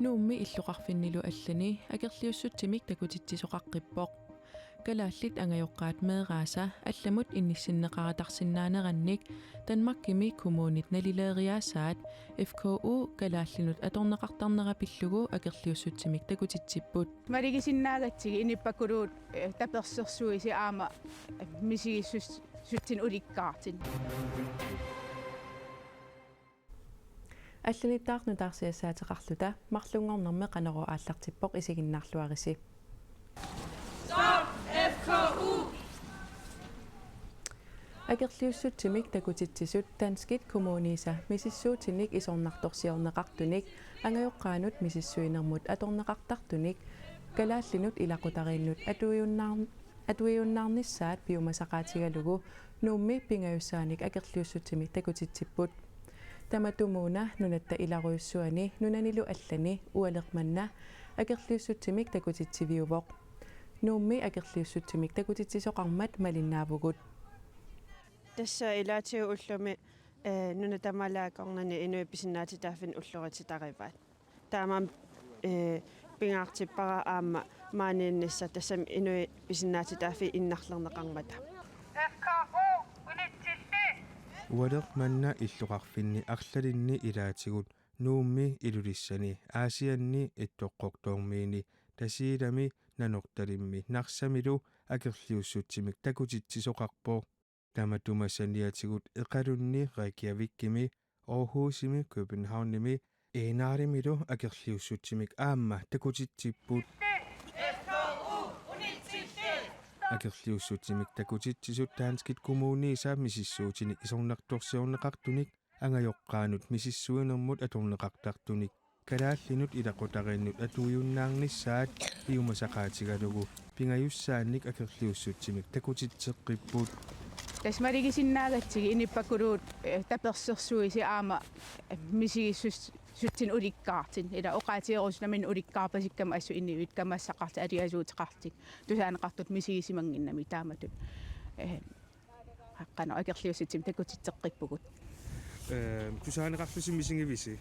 nuummi illuqarfinnilu allani akerliussutsimik takutittisoqaqqippoq kalaallit angajoqqaat meeraasa allamut innissinneqaratarsinnaanerannik Danmarkimi kommunit nalileeriaasaat FKU kalaallinut atorneqartarnerapillugu akerliussutsimik takutitsipput Maligisinnaagatsigi inippakuluut tapersersuisi aama misigissutin ulikkaartin алланитаарнутаарсиассаатеқарлута марлунгорнэрме қанеро ааллартиппоқ исигиннаарлуариси Stop FKU агерлиуссутсимик такутитсисут танскит коммуниса мисиссуутинник исорнарторсиорнеқартуник ангайоққаанут мисиссуинермут аторнеқартартуник калааллинут илақутарииннут атуиуннаарниссаат пиумасақаатигалугу нуумми пингаюссааник агерлиуссутсимик такутитсиппут таматумуна нунатта иларуйуссуани нунанилу аллани уалерманна агерлиуссутсимик такутитсивиувоқ нуумми агерлиуссутсимик такутитсисоқармат малиннаавугут тасса илаатиу уллуми нунатамалаакорнани инуипписиннаатитаафин уллорититариваат таамаам пингаартиппара аама maaнииннисса тассам инуипписиннаатитаафи иннарлернеқармата уалерманна иллуқарфинни арлалинни илаатигут нуумми илулиссани аасианни иттоққоқтоормиини тасиилами нанорталимми нарсамилу акерлиуссутсимик такутитсисоқарпоо таматумассаниатигут эқалунни Reykjavikimi Aarhusimi Københavnimi eenaarimilу акерлиуссутсимик аама такутитсиппут акерлиуссутсимик такутитсисут таанскит коммуниса мисиссуутини исорнарторсиорнеқартуник ангайоққаанут мисиссуинермут аторнеқартартуник калааллинут илақутарииннут атуиуннаарниссаат иумасақаатигалугу пингаюссаанник акерлиуссутсимик такутитсеққиппут тасмалигисиннаагатсиги иниппакулуут таперсерсуиси аама мисигиссуттин уликкаартин ила оқаатиеруснамин уликкаарпасиккама ассу инниуит камассақарти алиасуутеқартик тусаанеқартут мисигисимангиннами тааматут хаққана акерлиуссутсим такутитсеққиппугут тусаанеқарлуси мисингивиси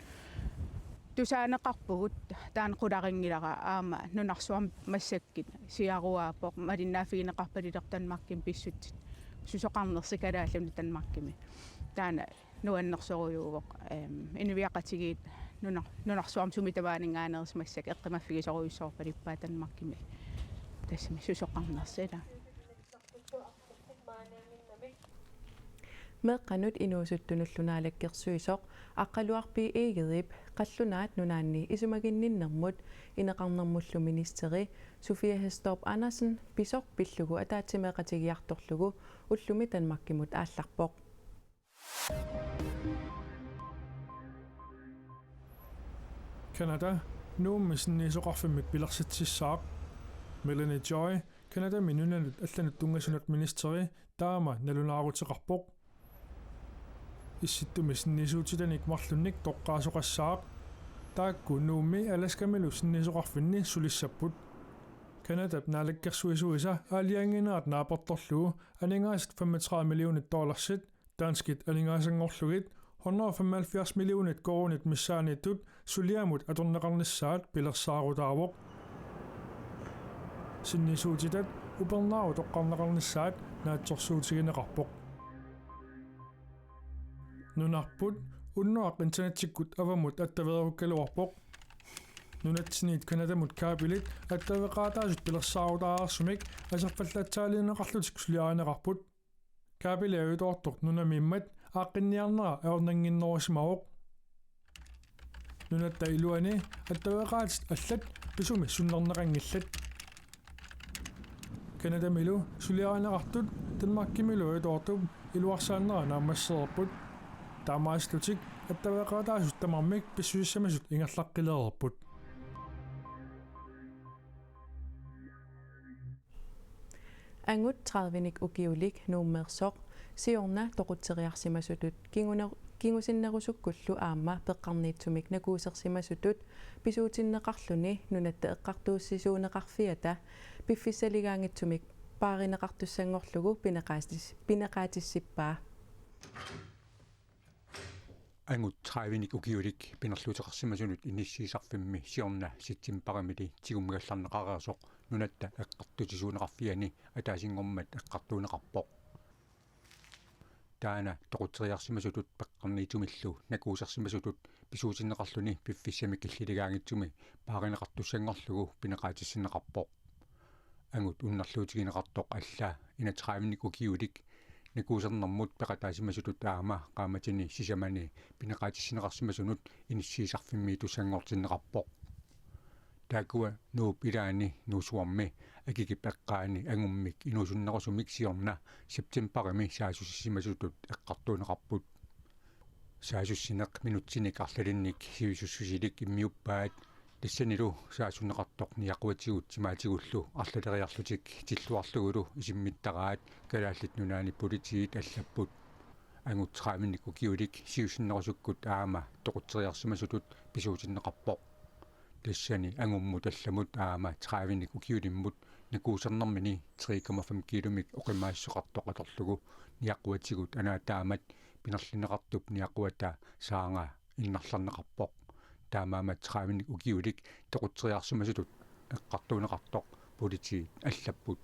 тусаанеқарпугут таан қуларингилара аама нунарсуам массаккит сиаруаапоқ малиннаафигинеқарпалилертанмарким писсутсит сусоқарнерсикалааллуни танмаркими таана нуаннерсоруйуувоқ инувиақатигиит нунарсуам сумитаваанингааnerис массак эққимаффигисоруйуссоорпалиппаа танмаркими тассами сусоқарнерсила меққанут инуусуттунуллунаалаккерсуисоқ аққалуарпи игерип қаллунаат нунаанни исумагинниннэрмут инеқарнэрмуллу министери Sofia Hæstorp Andersen писоқ пиллугу атаатимеқатигиарторлугу уллуми танмаркимут аалларпоқ Canada nuummisniisoqarfimik pilersitsissaaq Melanie Joy Canada minunanut алланут тунгаsunut ministeri таама налунаарутеқарпоқ исситтумисниисуутиланик марлунник тоққаасоқассаақ таакку нуумми аласкамилу синнисоқарфинни сулиссаппут Канадап наалаккерсуисуиса аалиангинаат наапорторлугу анингаасат $35 миллионит таанскит анингаасангорлугит $175 миллионит коронит миссааниттут сулиамут аторнеқарниссаат пилерсаарутаавоқ синнисуутитат упернаару тоққарнеқарниссаат наатсорсуутигинеқарпоқ нунарпут уннуақ интернеттиккут авамут аттаверуккалуарпоқ нунатсинит канадамут каапилит аттавеқаатаасут пилерсаарутаарсумик асерфаллаатсаалиинеқарлутик сулиаанеқарпут каапилиагутоортоқ нунамиммат ааққинниарнера аорнангиннерусимавоқ нунатта илуани аттавеқаатит аллат писуми суннернеқангиллат канадамилу сулиаанеқартут танмаркимилу итоортуп илуарсааннера наамассерпут таамааслутик аттавеқаатаасут тамармик писсуиссамасут ингерлаққилеерпут ангут 30ник укиулик нууммерсоқ сиорна тоқутсериарсимасутут кингусиннерусуккуллу аама пеққарниитсумик накуусерсимасутут писуутиннеқарлуни нунатта эққартууссисуунеқарфиата пиффиссалигаангитсумик пааринеқартуссангорлугу пинеқаатиссиппаа angut traivinik ukiulik pinerluuteqarsimasunut inissiisarfimmi siorna sitsimparemili tigummigallarneqareersoq nunatta eqqartutisuuneqarfiani ataasingormat eqqartuuneqarpoq taana toquteriarsimasutut peqqarniitumillu nakuusarsimasutut pisuutinneqarluni piffissamik illiligaangitsumi paaqineqartussangorlugu pineqaatissinneqarpoq angut unnarluutigineqartoq alla inatraivinik ukiulik nakuusernermut peqataasimasutut aama qaamatini sisamani pineqaatissinneqarsimasunut inissiisarfimmi tussangortinneqarpoq taakua nuup ilaani nuusuarmi akiki peqqaani angummik inuusunnequsumik siorna septemparimi saasussimasutut eqqartuuneqarput saasussineq minutsinik arlalinnik sivisussusilik immiuppaat тассанилу саасуннеқартоқ ниақуатигут симаатигуллу арлалериарлутик тиллуарлугулу исиммиттараат калааллит нунаани политигит аллаппут ангутсрааминнику киулик сиусиннерусуккут аама тоқутсериарсимасутут писуутиннеқарпоқ тассани ангуммут алламут аама траавиннику киулиммут накуусернэрмини 3,5 киломик оқимаассоқартоқ аторлугу ниақуатигут анаатаамат пинерлинеқартуп ниақуата саанга иннарларнеқарпоқ таамаамат траавинник укиулик тоқутсериарсимасутут эққартуунеқартоқ политигит аллаппут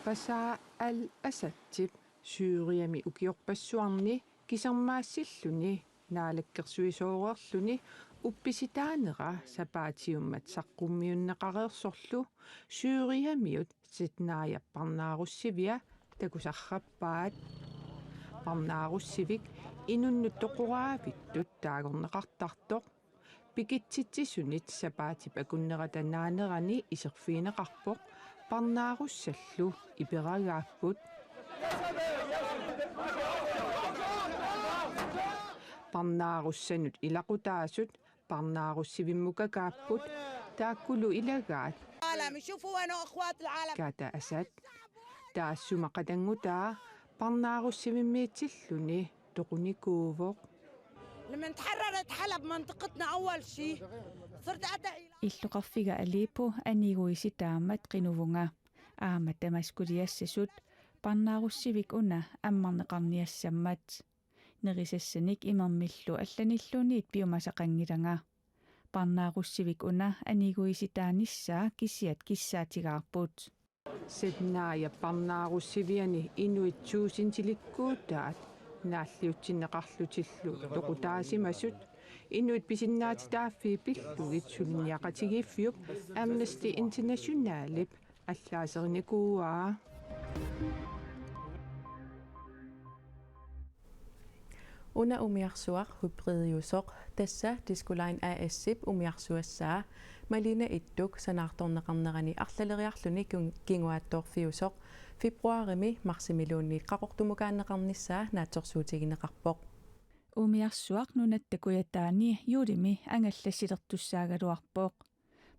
пасаа ал асаттип сüüриами укиорпассуарни кисермаассиллуни наалаккерсуисоорерлуни упписитаанера сапаатиуммат саққуммиуннеқареерсорлу сüüриамиут ситнааяппарнааруссивиа такусарраппаат парнааруссивик инуннут тоқураавиттут таагорнеқартартоқ пикитситсисунит сапаатип акуннератанаанерани исерфиинеқарпоқ парнааруссаллу иперагааппут парнааруссанут илақутаасут парнааруссивиммукакааппут тааккулу илагаат ката асат таассумақатангутаа парнааруссивиммиитсиллуни тоқуникуувоқ لما تحررت حلب منطقتنا أول شيء صرت أدعي иллуқарфига алипу анигуиситаамат qinuvunga аама тамаскулиассасут парнааруссивик уна аммарнеқарниассаммат нерисассаник имермиллу алланиллуниит пиумасақангиланга парнааруссивик уна анигуиситааниссаа киссиат киссаатигаарпут сетнаая парнааруссивиани инуитсуусинтиликкуутаат нааллиутсиннеқарлутиллу тоқутаасимасут инуит писиннаатитааффи пиллугит сулинниақатигииффиуп Amnesty Internationalip аллаасерникууаа Una umiarsuaq hybridiusoq tassa Disculain AS-ip umiarsuassaa Malina ittuk sanaartorneqarnerani arlaleriarluni kinguaattoorfiusoq februarimi marsimilunniit qaqortumukaanneqarnissaa naatsorsuutigineqarpoq umiarsuaq nunattakuyataani juulimi angallassilertussaagaluarpoq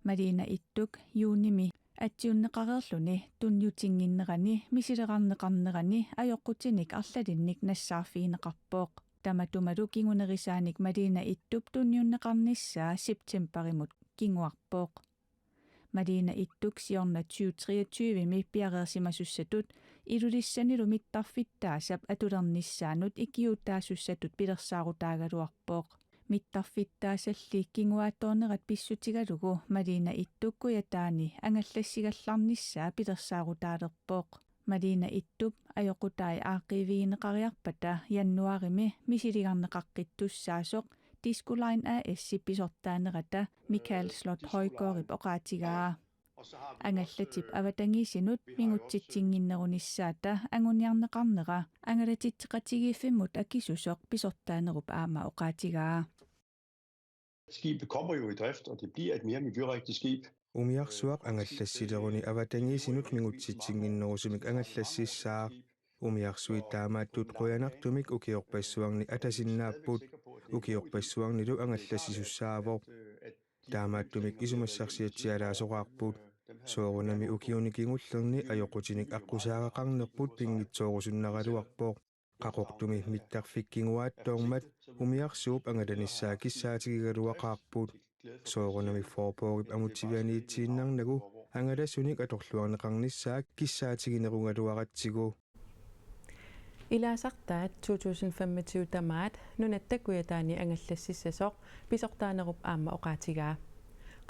Malina ittuk juunimi атсиуннеқарерлуни тунниутингиннерани мисилеқарнеқарнерани аёққутиник арлалинник нассаарфиинеқарпоқ таматумалу кингунерисааник Малина иттуп тунниуннеқарниссаа септембаримут кингуарпоқ Малина иттук сиорна 2023ми пиареерсимасуссатут илулиссанилу миттарфиттаасап атулерниссаанут икиутаассуссатут пилерсаарутаагалуарпоқ миттарфиттаасалли кингуаатторнерат писсутигалугу Малина иттуккуятаани ангаллассигалларниссаа пилерсаарутаалерпоқ Малина иттуп аёқутаи аақивиинеқариарпата яннуарими мисилигарнеқаққиттуссаасоқ Disculain AS писортаанерата Mikael Slot Højgaard оqaatigaa ангаллатип аватангисинут мигутситсингиннерунissaата ангуниарнеқарнера ангалатитсеқатигииффиммут акисусоқ писортаанеруп аама оqaatigaa Skibet kommer jo i drift, og det bliver et mere miljørigtigt skib. Umiarsuaq angallassileruni avatangiisinut migutsitsinginnerusumik angallassissaa umiarsuit taamaattut quyanartumik ukiorpassuarni atasinnaappuut ukiorpassuarnilu angallassisussaaavoq taamaattumik isumassarsiatsialaasoqaarpuut soorunami ukiunikingullerni ajoqutinik aqqusaaqaqarnerput pinngitsoorusunnaraluarpooq qaqortumi mittarfikkinguaattoormat umiarsuup angalanissаа kissaatigigaluaqaarpuut soorunami forpoorip amutivianiitsiinnarnagu ангаласуник аторлуарнеқарнissaак киссаатигинерунгалуаратсигу Ilaasartaat 2025 tamaat nunattakuyataani angallassissasooq pisortaanerup aamma oqaatigaa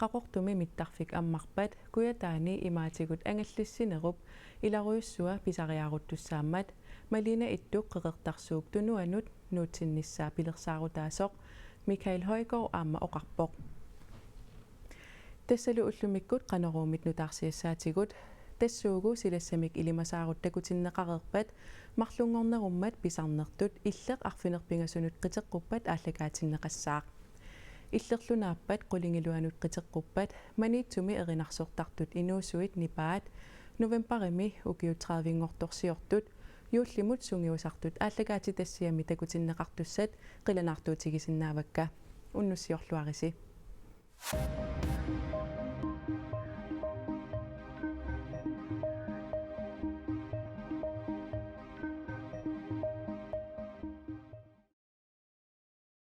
qaqortumi mittarfik ammarpat kuyataani imaatigut angallassinerup ilaruyussua pisariaruttussaammat malina ittuq qeqertarsuuk tunuanut nuutsinnissaa pilersaarutaasoq Michael Højgaard aamma oqarpoq tassalu ullumikkut qaneruumit nutaarsiassaatigut тассуугу силассамик илимасаарутtakutinnеқарерпат марлунгорнеруммат писарнертут иллеқ арфинерпингасунут қитеққуппат ааллагаатиннеқассаақ иллерлунааппат қулингилуанут қитеққуппат маниитсуми эринарсортартут инуусуит нипаат новембарими укиутраавингорторсиортут юуллимут сунгиусартут ааллагаати тассиами такутиннеқартуссат қиланаартуутигисиннаавакка уннуссиорлуариси